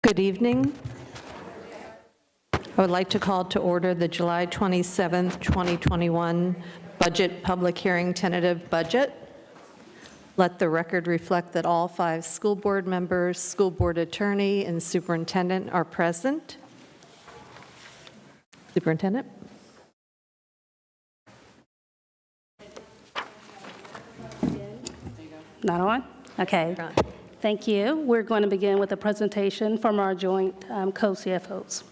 Good evening. I would like to call to order the July 27th, 2021 Budget Public Hearing Tentative Budget. Let the record reflect that all 5 school board members, school board attorney, and superintendent are present. Superintendent? Not on? Okay. Thank you. We're going to begin with a presentation from our joint co-CFOs.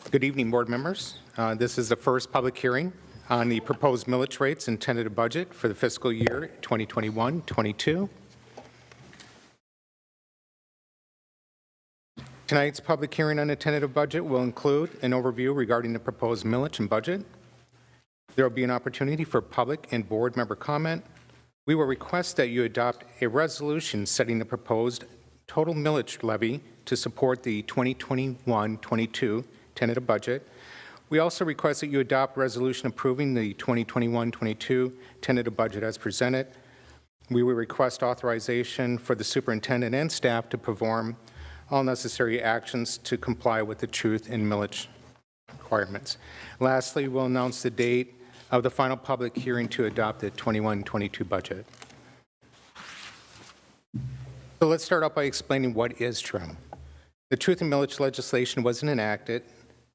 Good evening, board members. This is the first public hearing on the proposed millage rates and tentative budget for the fiscal year 2021-22. Tonight's public hearing on the tentative budget will include an overview regarding the proposed millage and budget. There will be an opportunity for public and board member comment. We will request that you adopt a resolution setting the proposed total millage levy to support the 2021-22 tentative budget. We also request that you adopt a resolution approving the 2021-22 tentative budget as presented. We will request authorization for the superintendent and staff to perform all necessary actions to comply with the truth in millage requirements. Lastly, we'll announce the date of the final public hearing to adopt the 21-22 budget. So let's start out by explaining what is TRIM. The truth in millage legislation wasn't enacted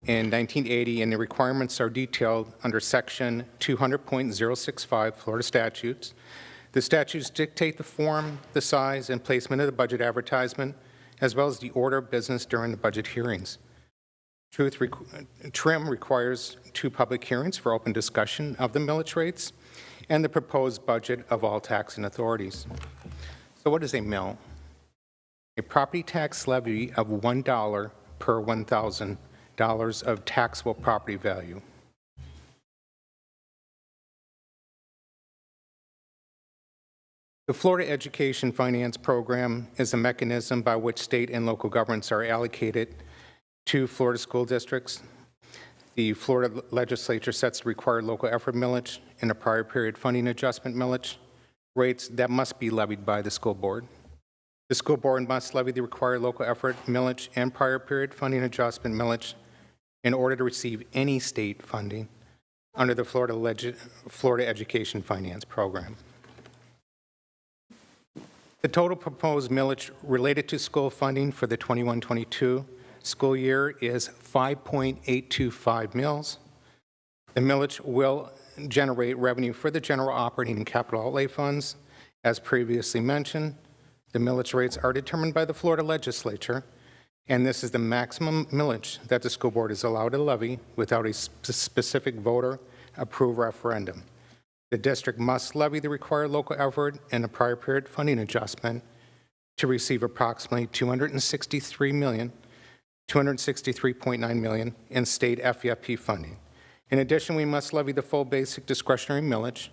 in 1980, and the requirements are detailed under Section 200.065 Florida statutes. The statutes dictate the form, the size, and placement of the budget advertisement, as well as the order of business during the budget hearings. TRIM requires 2 public hearings for open discussion of the millage rates and the proposed budget of all taxing authorities. So what is a mill? A property tax levy of $1 per $1,000 of taxable property value. The Florida Education Finance Program is a mechanism by which state and local governments are allocated to Florida school districts. The Florida legislature sets the required local effort millage and a prior period funding adjustment millage rates that must be levied by the school board. The school board must levy the required local effort millage and prior period funding adjustment millage in order to receive any state funding under the Florida Education Finance Program. The total proposed millage related to school funding for the 21-22 school year is 5.825 mills. The millage will generate revenue for the general operating and capital outlay funds. As previously mentioned, the millage rates are determined by the Florida legislature, and this is the maximum millage that the school board is allowed to levy without a specific voter-approved referendum. The district must levy the required local effort and a prior period funding adjustment to receive approximately $263.9 million in state FEFP funding. In addition, we must levy the full basic discretionary millage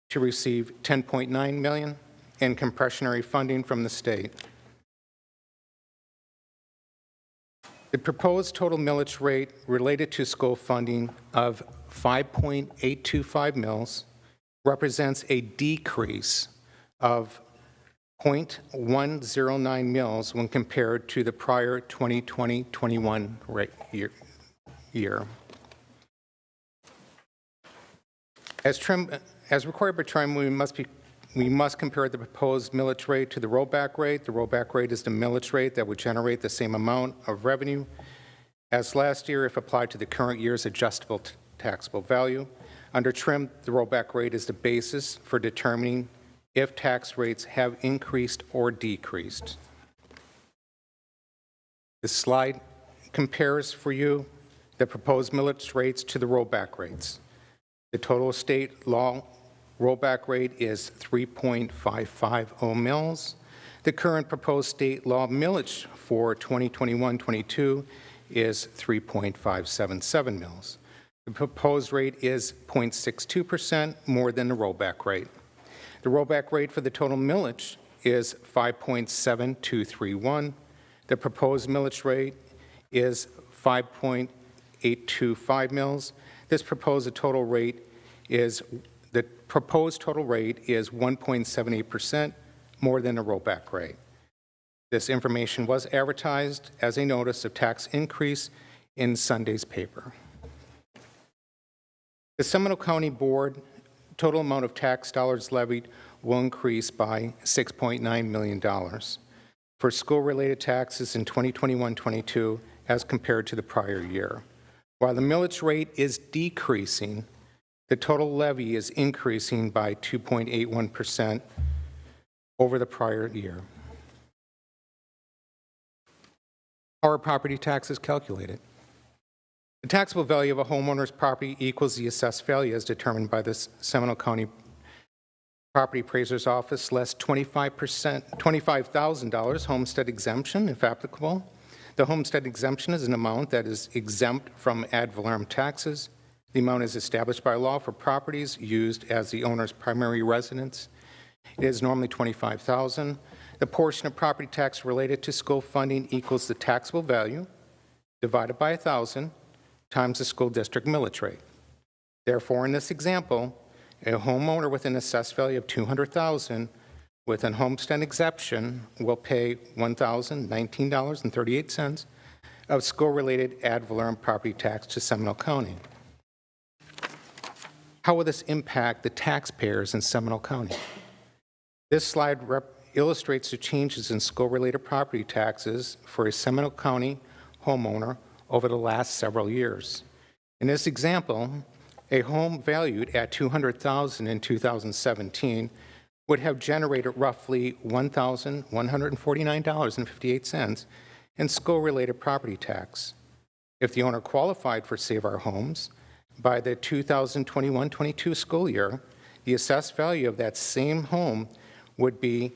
to receive $10.9 million in compressionary funding from the state. The proposed total millage rate related to school funding of 5.825 mills represents a decrease of 0.109 mills when compared to the prior 2020-21 year. As required by TRIM, we must compare the proposed millage rate to the rollback rate. The rollback rate is the millage rate that would generate the same amount of revenue as last year if applied to the current year's adjustable taxable value. Under TRIM, the rollback rate is the basis for determining if tax rates have increased or decreased. This slide compares for you the proposed millage rates to the rollback rates. The total state law rollback rate is 3.550 mills. The current proposed state law millage for 2021-22 is 3.577 mills. The proposed rate is 0.62% more than the rollback rate. The rollback rate for the total millage is 5.7231. The proposed millage rate is 5.825 mills. This proposed total rate is 1.78% more than the rollback rate. This information was advertised as a notice of tax increase in Sunday's paper. The Seminole County Board total amount of tax dollars levied will increase by $6.9 million for school-related taxes in 2021-22 as compared to the prior year. While the millage rate is decreasing, the total levy is increasing by 2.81% over the prior year. How are property taxes calculated? The taxable value of a homeowner's property equals the assessed value as determined by the Seminole County Property Appraiser's Office less $25,000 homestead exemption, if applicable. The homestead exemption is an amount that is exempt from ad valorem taxes. The amount is established by law for properties used as the owner's primary residence. It is normally $25,000. The portion of property tax related to school funding equals the taxable value divided by 1,000 times the school district millage rate. Therefore, in this example, a homeowner with an assessed value of $200,000 with a homestead exemption will pay $1,019.38 of school-related ad valorem property tax to Seminole County. How will this impact the taxpayers in Seminole County? This slide illustrates the changes in school-related property taxes for a Seminole County homeowner over the last several years. In this example, a home valued at $200,000 in 2017 would have generated roughly $1,149.58 in school-related property tax. If the owner qualified for Save Our Homes, by the 2021-22 school year, the assessed value of that same home would be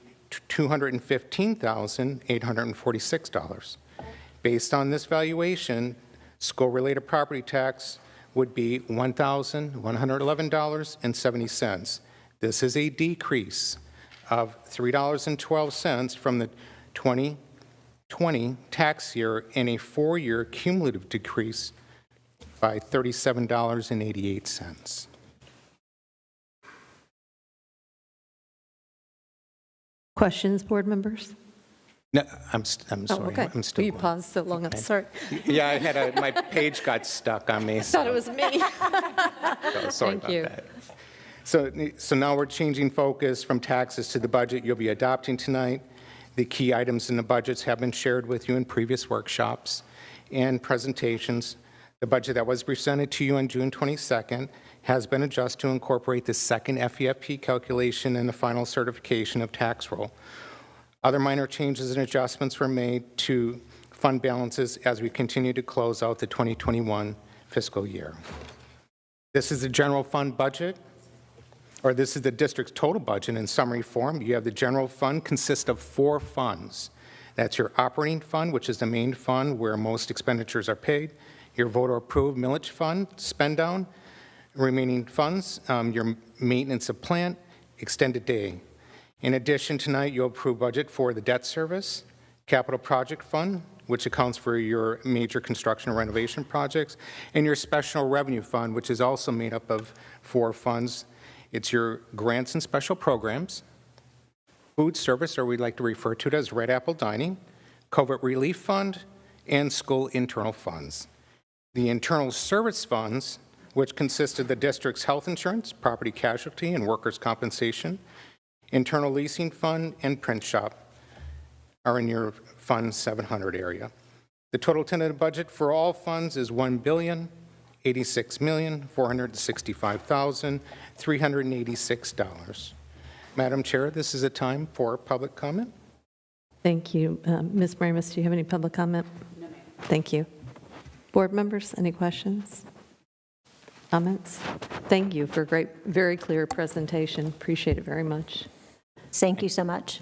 $215,846. Based on this valuation, school-related property tax would be $1,111.70. This is a decrease of $3.12 from the 2020 tax year and a 4-year cumulative decrease by $37.88. Questions, board members? No, I'm sorry. Oh, okay. I'm still You going. paused so long, I'm sorry. Yeah, I had my page got stuck on me. Thought it was me. Sorry Thank about you. that. So now we're changing focus from taxes to the budget you'll be adopting tonight. The key items in the budgets have been shared with you in previous workshops and presentations. The budget that was presented to you on June 22nd has been adjusted to incorporate the second FEFP calculation and the final certification of tax roll. Other minor changes and adjustments were made to fund balances as we continue to close out the 2021 fiscal year. This is the general fund budget, or this is the district's total budget in summary form. You have the general fund consists of 4 funds. That's your operating fund, which is the main fund where most expenditures are paid, your voter-approved millage fund, spend down, remaining funds, your maintenance of plant, extended day. In addition, tonight you'll approve budget for the debt service, capital project fund, which accounts for your major construction and renovation projects, and your special revenue fund, which is also made up of 4 funds. It's your grants and special programs, food service, or we like to refer to it as Red Apple Dining, COVID relief fund, and school internal funds. The internal service funds, which consist of the district's health insurance, property casualty, and workers' compensation, internal leasing fund, and print shop are in your Fund 700 area. The total tentative budget for all funds is $1,086,465,386. Madam Chair, this is a time for public comment. Thank you. Ms. Bramus, do you have any public comment? No, ma'am. Thank you. Board members, any questions? Comments? Thank you for a great, very clear presentation. Appreciate it very much. Thank you so much.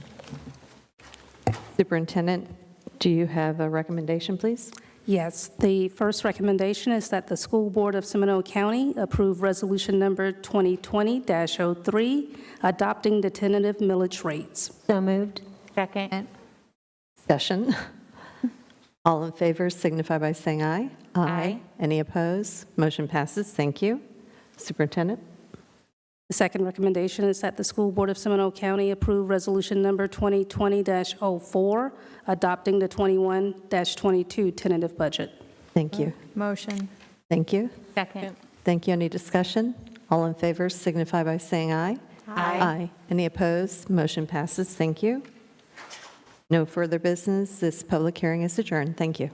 Superintendent, do you have a recommendation, please? Yes, the first recommendation is that the School Board of Seminole County approve Resolution Number 2020-03, adopting the tentative millage rates. So moved. Second. Discussion. All in favor signify by saying aye. Aye. Any opposed? Motion passes. Thank you. Superintendent? The second recommendation is that the School Board of Seminole County approve Resolution Number 2020-04, adopting the 21-22 tentative budget. Thank you. Motion. Thank you. Second. Thank you. Any discussion? All in favor signify by saying aye. Aye. Any opposed? Motion passes. Thank you. No further business. This public hearing is adjourned. Thank you.